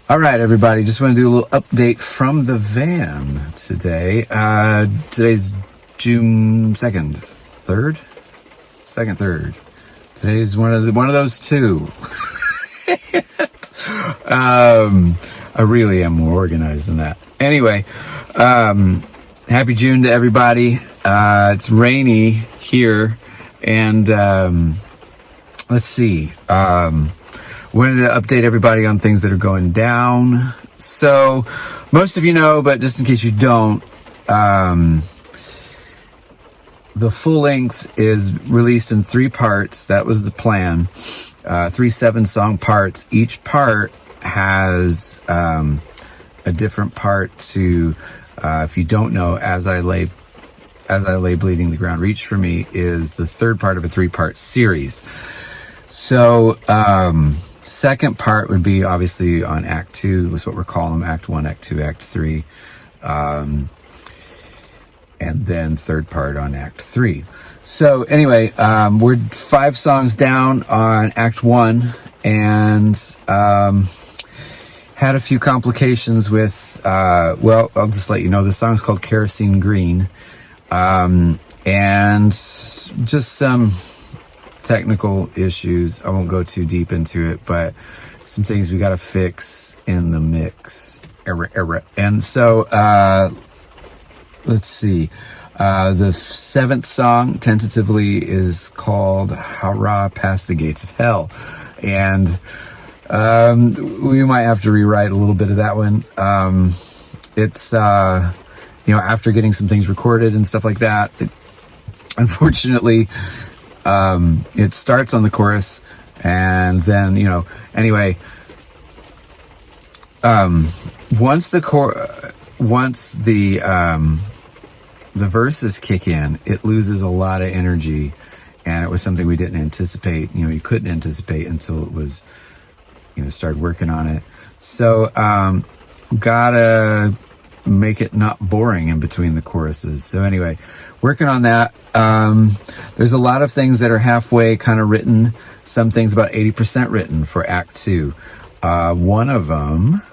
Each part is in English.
All right, everybody. Just want to do a little update from the van today. Today's June 2nd, 3rd? 2nd, 3rd. Today's one of those two. I really am more organized than that. Anyway, happy June to everybody. It's rainy here, and let's see. Wanted to update everybody on things that are going down. So, most of you know, but just in case you don't, the full length is released in 3 parts. That was the plan. 3 7-song parts. Each part has a different part to, if you don't know, As I Lay Bleeding the Ground Reach for Me is the 3rd part of a 3-part series. So, second part would be obviously on Act 2, is what we're calling them, Act 1, Act 2, Act 3. And then 3rd part on Act 3. So anyway, we're 5 songs down on Act 1 and had a few complications with, well, I'll just let you know, the song's called Kerosene Green. And just some technical issues. I won't go too deep into it, but some things we got to fix in the mix. And so, let's see. The 7th song tentatively is called Hurrah Past the Gates of Hell. And, we might have to rewrite a little bit of that one. It's, after getting some things recorded and stuff like that, unfortunately, it starts on the chorus, and then, anyway, once the verses kick in, it loses a lot of energy, and it was something we didn't anticipate. You couldn't anticipate until it was, started working on it. So, gotta make it not boring in between the choruses. So anyway, working on that. There's a lot of things that are halfway kind of written. Some things about 80% written for Act 2. One of them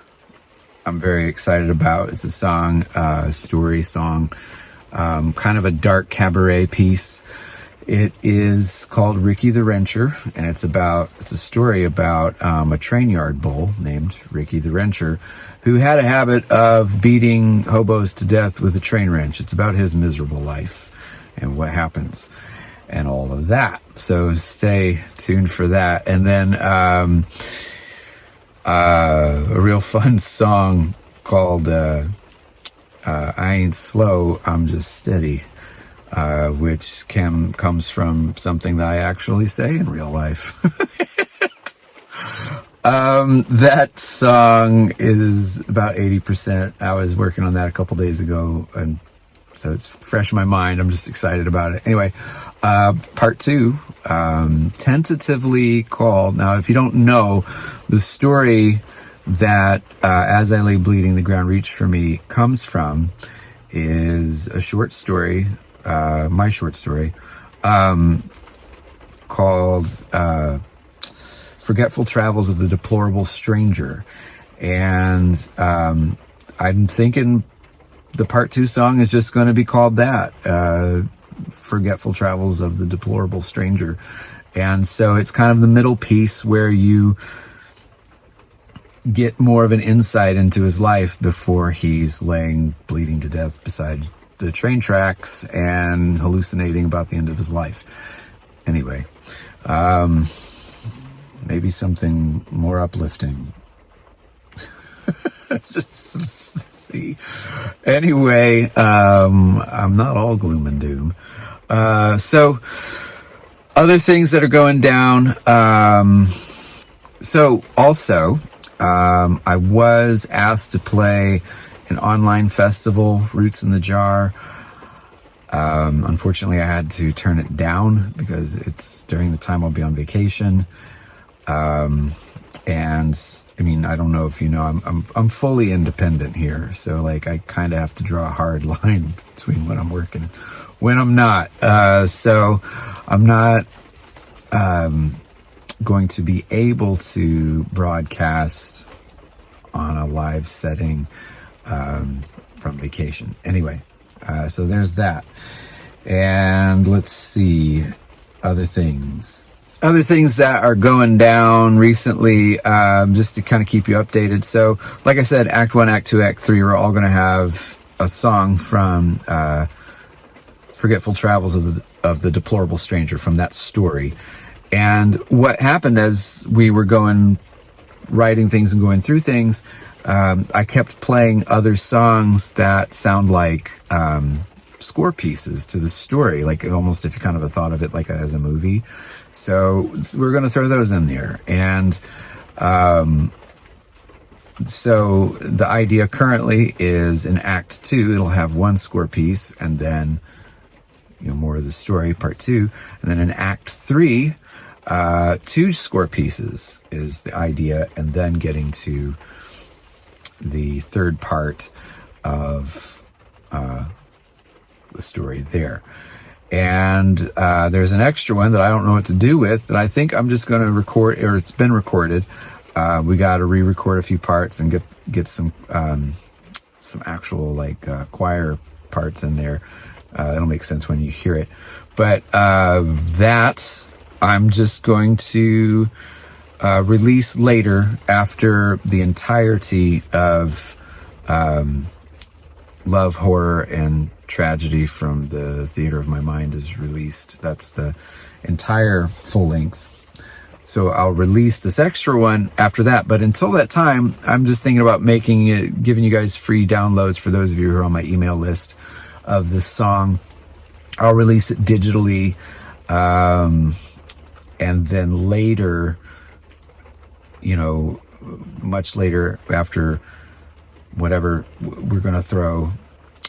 I'm very excited about. It's a song, story song, kind of a dark cabaret piece. It is called Ricky the Wrencher, and it's a story about a train yard bull named Ricky the Wrencher, who had a habit of beating hobos to death with a train wrench. It's about his miserable life and what happens and all of that. So stay tuned for that. And then a real fun song called I Ain't Slow, I'm Just Steady, which comes from something that I actually say in real life. That song is about 80%. I was working on that a couple days ago, and so it's fresh in my mind. I'm just excited about it. Anyway, part 2, tentatively called, now if you don't know, the story that As I Lay Bleeding the Ground Reach for Me comes from is a short story, my short story, called Forgetful Travels of the Deplorable Stranger. And I'm thinking the part 2 song is just going to be called that, Forgetful Travels of the Deplorable Stranger. And so it's kind of the middle piece where you get more of an insight into his life before he's laying bleeding to death beside the train tracks and hallucinating about the end of his life. Anyway, maybe something more uplifting. Just see. Anyway, I'm not all gloom and doom. So other things that are going down. So also, I was asked to play an online festival, Roots in the Jar. Unfortunately, I had to turn it down because it's during the time I'll be on vacation. And I mean, I don't know if you know, I'm fully independent here. So like, I kind of have to draw a hard line between when I'm working and when I'm not. So I'm not, going to be able to broadcast on a live setting from vacation. Anyway, so there's that. And let's see, other things that are going down recently, just to kind of keep you updated. So like I said, Act 1, Act 2, Act 3 are all going to have a song from Forgetful Travels of the Deplorable Stranger, from that story. And what happened as we were writing things and going through things, I kept playing other songs that sound like score pieces to the story, like almost if you kind of thought of it like as a movie. So we're going to throw those in there. And so the idea currently is in Act 2, it'll have one score piece, and then more of the story, part 2. And then in Act 3, 2 score pieces is the idea, and then getting to the third part of the story there. And there's an extra one that I don't know what to do with, that I think I'm just going to record, or it's been recorded. We got to re-record a few parts and get some actual choir parts in there. It'll make sense when you hear it. But that I'm just going to release later, after the entirety of Love, Horror, and Tragedy from the Theater of My Mind is released. That's the entire full length. So I'll release this extra one after that. But until that time, I'm just thinking about giving you guys free downloads for those of you who are on my email list of this song. I'll release it digitally. And then later, much later, after whatever, we're going to throw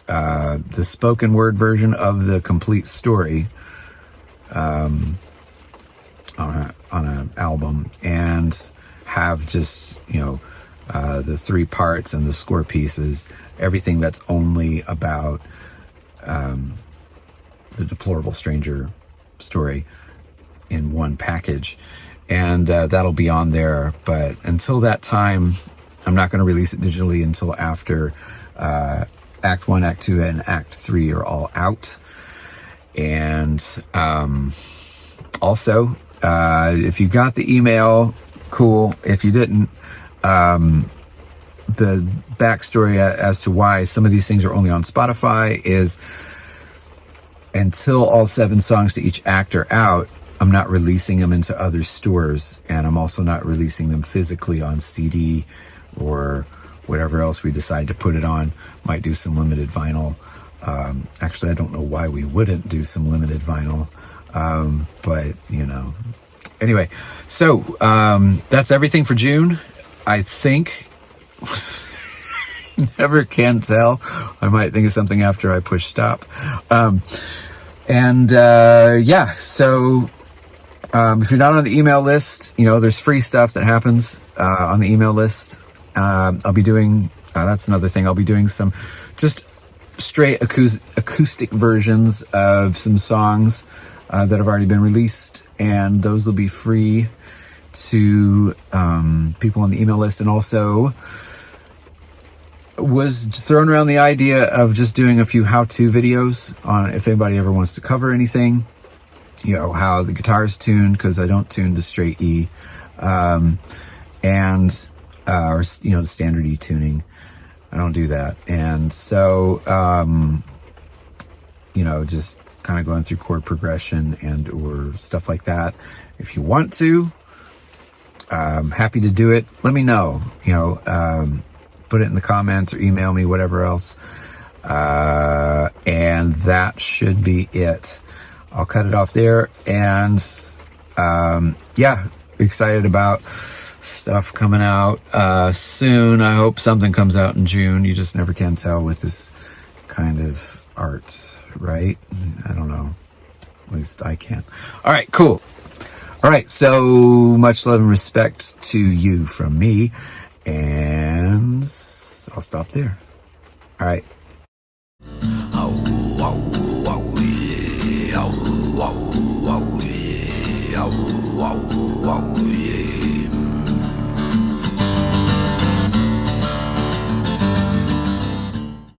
the spoken word version of the complete story on an album, and have just the 3 parts and the score pieces, everything that's only about the Deplorable Stranger story in one package. And that'll be on there. But until that time, I'm not going to release it digitally until after Act 1, Act 2, and Act 3 are all out. And also, if you got the email, cool. If you didn't, the backstory as to why some of these things are only on Spotify is, until all 7 songs to each act are out, I'm not releasing them into other stores, and I'm also not releasing them physically on CD or whatever else we decide to put it on. Might do some limited vinyl. Actually, I don't know why we wouldn't do some limited vinyl. But anyway, so that's everything for June, I think. Never can tell. I might think of something after I push stop. So if you're not on the email list, there's free stuff that happens on the email list. I'll be doing, that's another thing, I'll be doing some just straight acoustic versions of some songs that have already been released, and those will be free to people on the email list. And also was thrown around the idea of just doing a few how-to videos on, if anybody ever wants to cover anything, how the guitar is tuned, because I don't tune to straight E, or the standard E tuning. I don't do that. And so, just kind of going through chord progression and or stuff like that. If you want to, happy to do it. Let me know, put it in the comments or email me, whatever else. And that should be it. I'll cut it off there. And, excited about stuff coming out soon. I hope something comes out in June. You just never can tell with this kind of art, right? I don't know. At least I can't. All right, cool. All right, so much love and respect to you from me, and I'll stop there. All right. Oh, yeah.